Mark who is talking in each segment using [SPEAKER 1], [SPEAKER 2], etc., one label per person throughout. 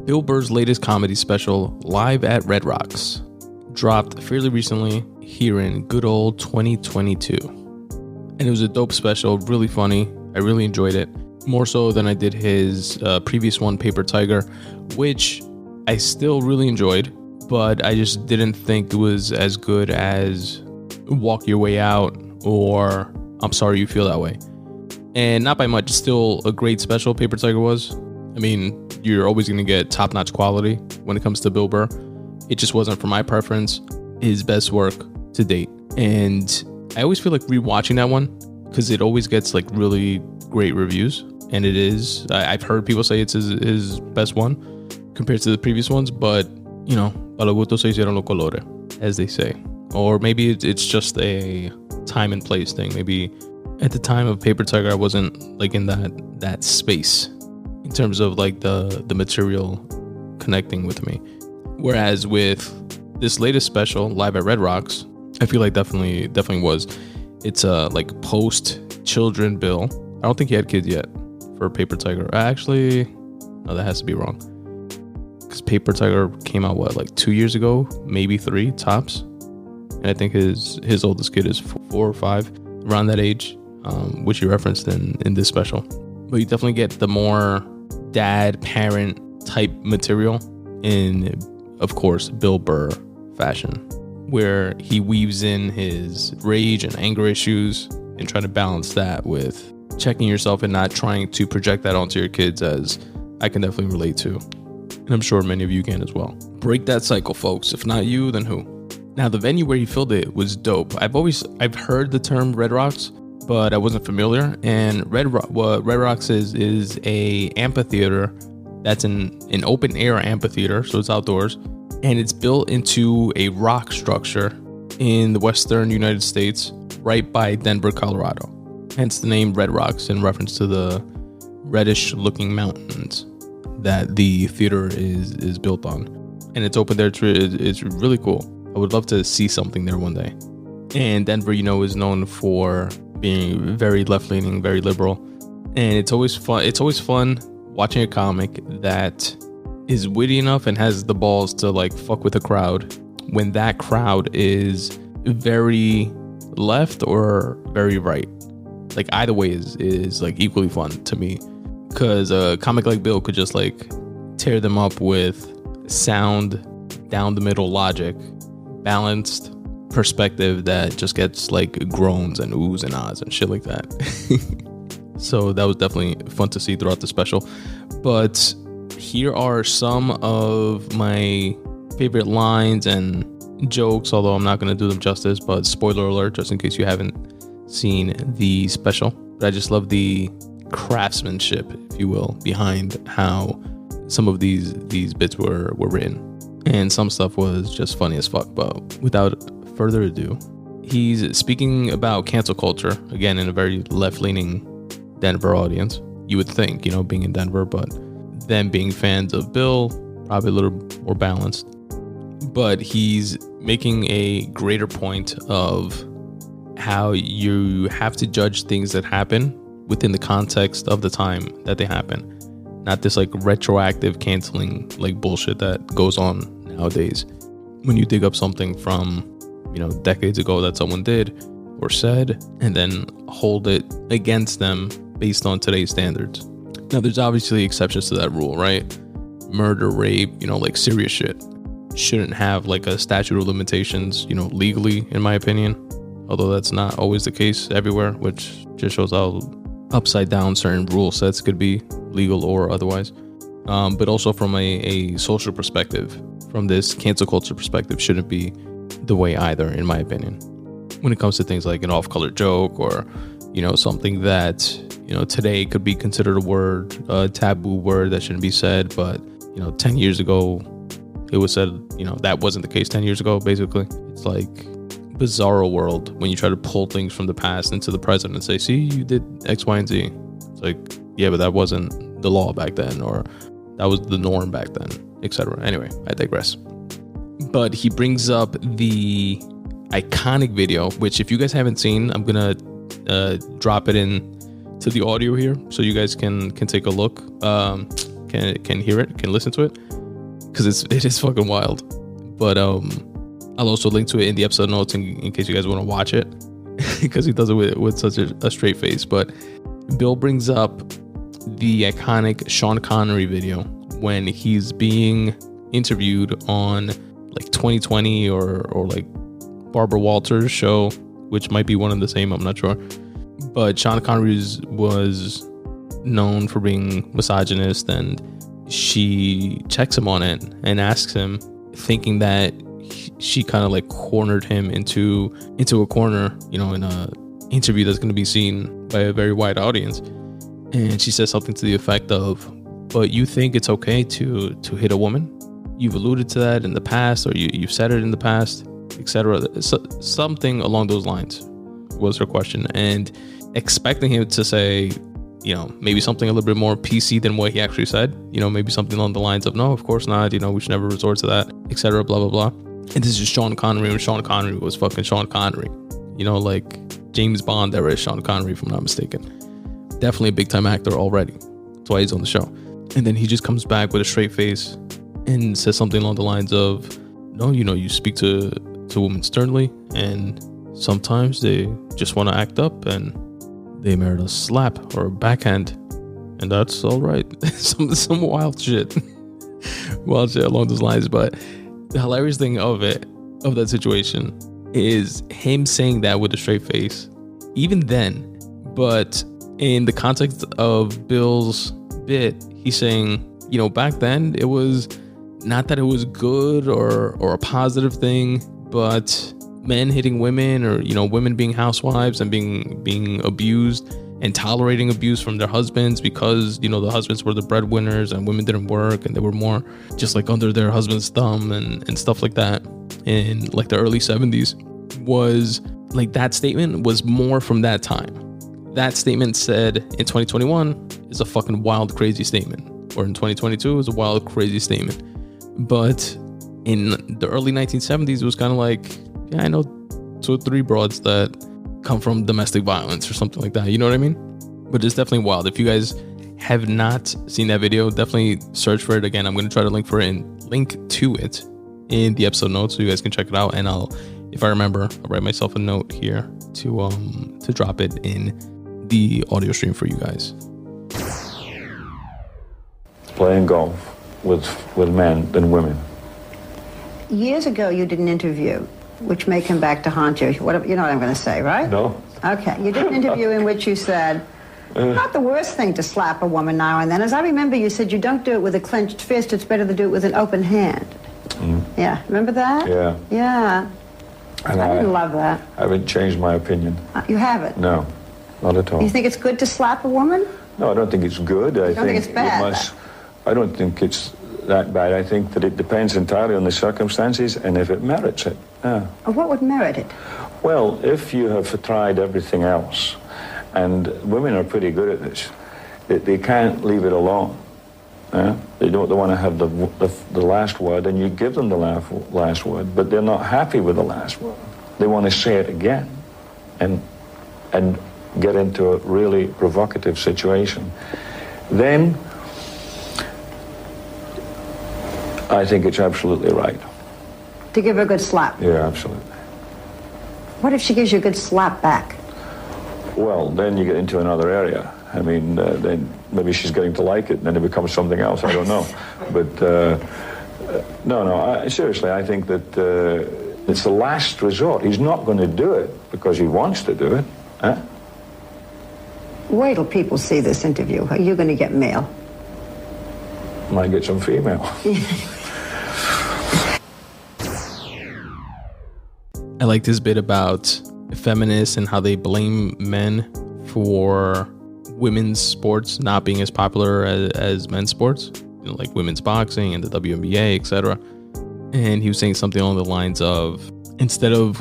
[SPEAKER 1] Bill Burr's latest comedy special, Live at Red Rocks, dropped fairly recently here in good old 2022. And it was a dope special, really funny. I really enjoyed it, more so than I did his previous one, Paper Tiger, which I still really enjoyed, but I just didn't think it was as good as Walk Your Way Out or I'm Sorry You Feel That Way. And not by much, still a great special, Paper Tiger was. I mean, you're always going to get top-notch quality when it comes to Bill Burr. It just wasn't, for my preference, his best work to date. And I always feel like rewatching that one, because it always gets like really great reviews. And it is. I've heard people say it's his best one compared to the previous ones. But, you know, para gusto se hicieron los colores, as they say. Or maybe it's just a time and place thing. Maybe at the time of Paper Tiger, I wasn't like in that space in terms of like the material connecting with me. Whereas with this latest special, Live at Red Rocks, I feel like definitely was. It's like post children Bill. I don't think he had kids yet for Paper Tiger. Actually, no, that has to be wrong. Because Paper Tiger came out like 2 years ago, maybe 3 tops. And I think his oldest kid is 4 or 5, around that age, which you referenced in this special. But you definitely get the more dad, parent type material in, of course, Bill Burr fashion, where he weaves in his rage and anger issues and trying to balance that with checking yourself and not trying to project that onto your kids, as I can definitely relate to. And I'm sure many of you can as well. Break that cycle, folks. If not you, then who? Now, the venue where he filmed it was dope. I've heard the term Red Rocks, but I wasn't familiar. And Red Rocks is a amphitheater that's an open air amphitheater, so it's outdoors, and it's built into a rock structure in the western United States, right by Denver, Colorado. Hence the name Red Rocks, in reference to the reddish-looking mountains that the theater is built on. And it's open there. It's really cool. I would love to see something there one day. And Denver, you know, is known for being very left-leaning, very liberal. And it's always fun watching a comic that is witty enough and has the balls to like fuck with a crowd when that crowd is very left or very right. Like either way is like equally fun to me, because a comic like Bill could just like tear them up with sound, down the middle logic, balanced perspective that just gets like groans and oohs and ahs and shit like that. So that was definitely fun to see throughout the special. But here are some of my favorite lines and jokes, although I'm not going to do them justice, but spoiler alert, just in case you haven't seen the special. But I just love the craftsmanship, if you will, behind how some of these bits were written. And some stuff was just funny as fuck. But without further ado, he's speaking about cancel culture, again, in a very left-leaning Denver audience. You would think, you know, being in Denver, but them being fans of Bill, probably a little more balanced. But he's making a greater point of how you have to judge things that happen within the context of the time that they happen. Not this like retroactive canceling like bullshit that goes on nowadays. When you dig up something from, you know, decades ago that someone did or said, and then hold it against them based on today's standards. Now, there's obviously exceptions to that rule, right? Murder, rape, you know, like serious shit shouldn't have like a statute of limitations, you know, legally, in my opinion. Although that's not always the case everywhere, which just shows how upside down certain rule sets could be, legal or otherwise. But also from a social perspective, from this cancel culture perspective, shouldn't be the way either, in my opinion. When it comes to things like an off-color joke or, you know, something that, you know, today could be considered a taboo word that shouldn't be said, but, you know, 10 years ago, it was said, you know, that wasn't the case 10 years ago, basically. It's like bizarro world when you try to pull things from the past into the present and say, see, you did X, Y, and Z. It's like, yeah, but that wasn't the law back then, or that was the norm back then, etc. Anyway, I digress. But he brings up the iconic video, which if you guys haven't seen, I'm gonna drop it in to the audio here so you guys can take a look, can hear it, can listen to it. because it is fucking wild. But I'll also link to it in the episode notes in case you guys want to watch it, because he does it with such a straight face. But Bill brings up the iconic Sean Connery video when he's being interviewed on like 2020 or like Barbara Walters show, which might be one and the same, I'm not sure. But Sean Connery was known for being misogynist, and she checks him on it and asks him, thinking that she kind of like cornered him into a corner, in a interview that's going to be seen by a very wide audience. And she says something to the effect of, "But you think it's okay to hit a woman? You've alluded to that in the past, or you've said it in the past, etc." So, something along those lines was her question, and expecting him to say, maybe something a little bit more PC than what he actually said. Maybe something along the lines of, "No, of course not. We should never resort to that, etc." Blah blah blah. And this is Sean Connery, and Sean Connery was fucking Sean Connery. Like James Bond era is Sean Connery, if I'm not mistaken. Definitely a big time actor already. That's why he's on the show. And then he just comes back with a straight face and says something along the lines of, "No, you speak to women sternly, and sometimes they just want to act up and they merit a slap or a backhand, and that's all right." some wild shit. Wild shit along those lines. But the hilarious thing of that situation is him saying that with a straight face, even then. But in the context of Bill's bit, he's saying, back then it was not that it was good or a positive thing, but men hitting women, or women being housewives and being abused and tolerating abuse from their husbands, because the husbands were the breadwinners and women didn't work and they were more just like under their husband's thumb and stuff like that in like the early 70s, was like, that statement was more from that time. That statement said in 2021 is a fucking wild, crazy statement, or in 2022 is a wild, crazy statement. But in the early 1970s, it was kind of like, yeah, I know 2 or 3 broads that come from domestic violence or something like that. You know what I mean? But it's definitely wild. If you guys have not seen that video, definitely search for it. Again, I'm going to try to link to it in the episode notes so you guys can check it out. And if I remember, I'll write myself a note here to drop it in the audio stream for you guys.
[SPEAKER 2] Playing golf with men than women.
[SPEAKER 3] Years ago, you did an interview, which may come back to haunt you. You know what I'm going to say, right?
[SPEAKER 2] No.
[SPEAKER 3] Okay. You did an interview in which you said, not the worst thing to slap a woman now and then. As I remember, you said you don't do it with a clenched fist. It's better to do it with an open hand. Yeah. Remember that?
[SPEAKER 2] Yeah.
[SPEAKER 3] Yeah.
[SPEAKER 2] And
[SPEAKER 3] I didn't love that.
[SPEAKER 2] I haven't changed my opinion.
[SPEAKER 3] You haven't?
[SPEAKER 2] No, not at all.
[SPEAKER 3] You think it's good to slap a woman?
[SPEAKER 2] No, I don't think it's good. I
[SPEAKER 3] think it's bad?
[SPEAKER 2] I don't think it's that bad. I think that it depends entirely on the circumstances and if it merits it. Yeah.
[SPEAKER 3] What would merit it?
[SPEAKER 2] Well, if you have tried everything else, and women are pretty good at this, they can't leave it alone. They want to have the last word, and you give them the last word, but they're not happy with the last word. They want to say it again and get into a really provocative situation. Then I think it's absolutely right.
[SPEAKER 3] To give her a good slap?
[SPEAKER 2] Yeah, absolutely.
[SPEAKER 3] What if she gives you a good slap back?
[SPEAKER 2] Well, then you get into another area. I mean, then maybe she's getting to like it, and then it becomes something else. I don't know. But seriously, I think that it's the last resort. He's not going to do it because he wants to do it. Huh?
[SPEAKER 3] Wait till people see this interview. Are you going to get mail?
[SPEAKER 2] Might get some female.
[SPEAKER 1] I like this bit about feminists and how they blame men for women's sports not being as popular as men's sports, like women's boxing and the WNBA, etc. And he was saying something along the lines of, instead of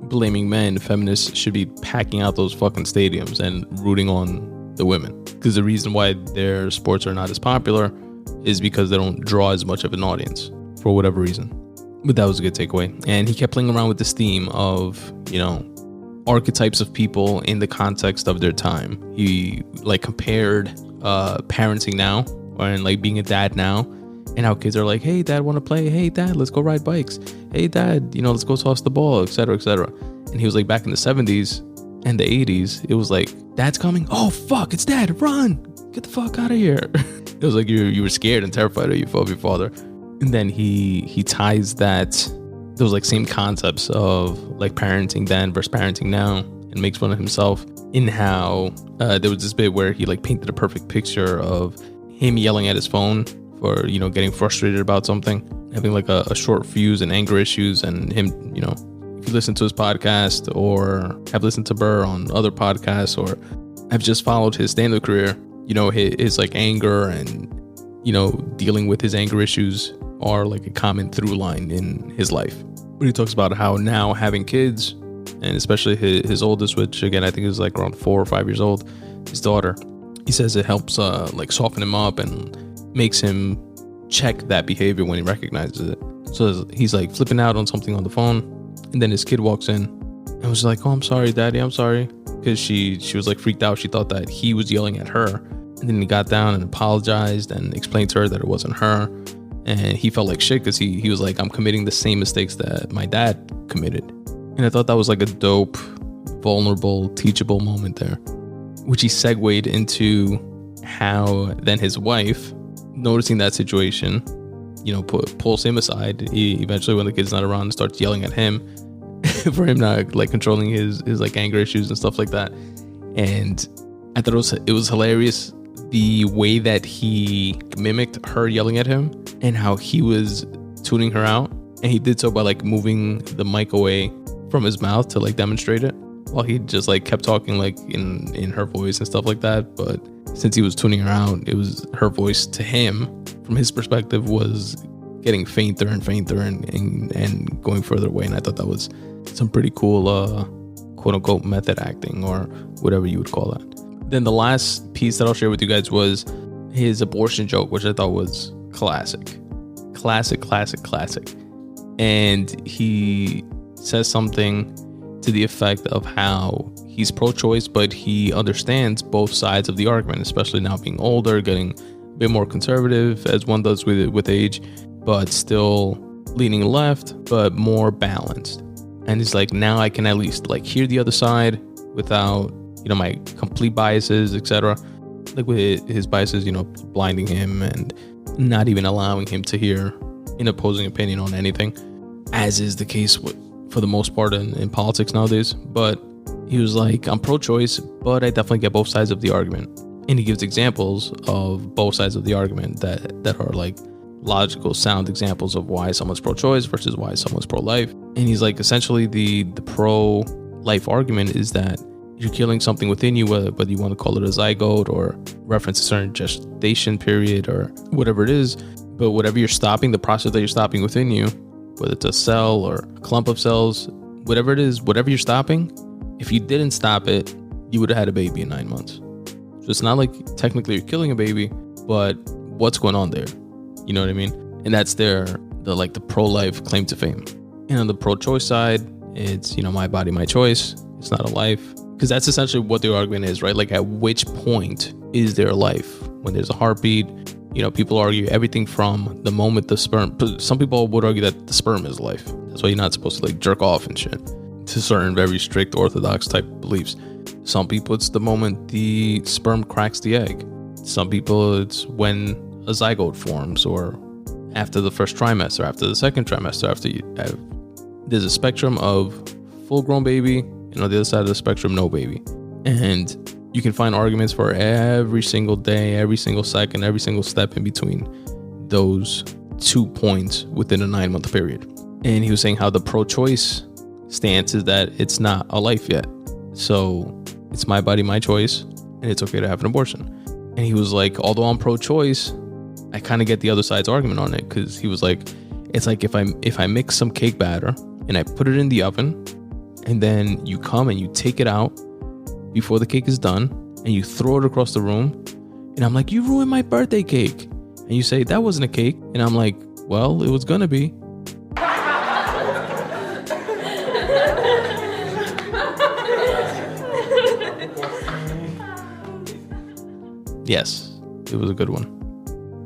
[SPEAKER 1] blaming men, feminists should be packing out those fucking stadiums and rooting on the women, because the reason why their sports are not as popular is because they don't draw as much of an audience for whatever reason. But that was a good takeaway. And he kept playing around with this theme of, archetypes of people in the context of their time. He like compared parenting now, and like being a dad now, and how kids are like, hey, dad, want to play? Hey, dad, let's go ride bikes. Hey, dad, let's go toss the ball, etc., etc. And he was like, back in the 70s and the 80s, it was like, dad's coming. Oh, fuck, it's dad. Run. Get the fuck out of here. It was like you were scared and terrified of your father. And then he ties those like same concepts of like parenting then versus parenting now, and makes fun of himself in how there was this bit where he like painted a perfect picture of him yelling at his phone for, getting frustrated about something, having like a short fuse and anger issues, and him, if you listen to his podcast or have listened to Burr on other podcasts or have just followed his stand-up career, his like anger and, dealing with his anger issues are like a common through line in his life. But he talks about how now having kids, and especially his oldest, which again, I think is like around 4 or 5 years old, his daughter, he says it helps like soften him up and makes him check that behavior when he recognizes it. So he's like flipping out on something on the phone, and then his kid walks in and was like, oh, I'm sorry, daddy, I'm sorry. Because she was like freaked out. She thought that he was yelling at her. And then he got down and apologized and explained to her that it wasn't her. And he felt like shit because he was like, I'm committing the same mistakes that my dad committed. And I thought that was like a dope, vulnerable, teachable moment there, which he segued into how then his wife, noticing that situation, pulls him aside. He eventually, when the kid's not around, starts yelling at him for him not like controlling his like anger issues and stuff like that. And I thought it was hilarious the way that he mimicked her yelling at him and how he was tuning her out, and he did so by like moving the mic away from his mouth to like demonstrate it, while he just like kept talking like in her voice and stuff like that. But since he was tuning her out, it was her voice to him from his perspective was getting fainter and fainter and going further away. And I thought that was some pretty cool quote unquote method acting, or whatever you would call that. Then the last piece that I'll share with you guys was his abortion joke, which I thought was classic. And he says something to the effect of how he's pro-choice, but he understands both sides of the argument, especially now being older, getting a bit more conservative as one does with age, but still leaning left, but more balanced. And he's like, now I can at least like hear the other side without, my complete biases, etc. Like with his biases, blinding him and not even allowing him to hear an opposing opinion on anything, as is the case for the most part in politics nowadays. But he was like, I'm pro-choice, but I definitely get both sides of the argument. And he gives examples of both sides of the argument that are like logical, sound examples of why someone's pro-choice versus why someone's pro-life. And he's like, essentially the pro-life argument is that you're killing something within you, whether you want to call it a zygote or reference a certain gestation period or whatever it is. But whatever you're stopping, the process that you're stopping within you, whether it's a cell or a clump of cells, whatever it is, whatever you're stopping, if you didn't stop it, you would have had a baby in 9 months. So it's not like technically you're killing a baby, but what's going on there? You know what I mean? And that's the pro-life claim to fame. And on the pro-choice side, it's, my body, my choice. It's not a life. Because that's essentially what the argument is, right? Like, at which point is there a life? When there's a heartbeat, people argue everything from the moment the sperm. Some people would argue that the sperm is life. That's why you're not supposed to like jerk off and shit, to certain very strict orthodox type beliefs. Some people, it's the moment the sperm cracks the egg. Some people, it's when a zygote forms, or after the first trimester, after the second trimester, there's a spectrum of full-grown baby, and on the other side of the spectrum, no baby. And you can find arguments for every single day, every single second, every single step in between those 2 points within a 9-month period. And he was saying how the pro-choice stance is that it's not a life yet. So it's my body, my choice, and it's okay to have an abortion. And he was like, although I'm pro-choice, I kind of get the other side's argument on it, because he was like, it's like if I mix some cake batter and I put it in the oven, and then you come and you take it out before the cake is done, and you throw it across the room, and I'm like, you ruined my birthday cake. And you say, that wasn't a cake. And I'm like, well, it was gonna be. Yes, it was a good one.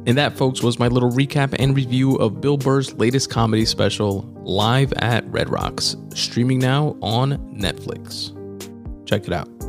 [SPEAKER 1] And that, folks, was my little recap and review of Bill Burr's latest comedy special, Live at Red Rocks, streaming now on Netflix. Check it out.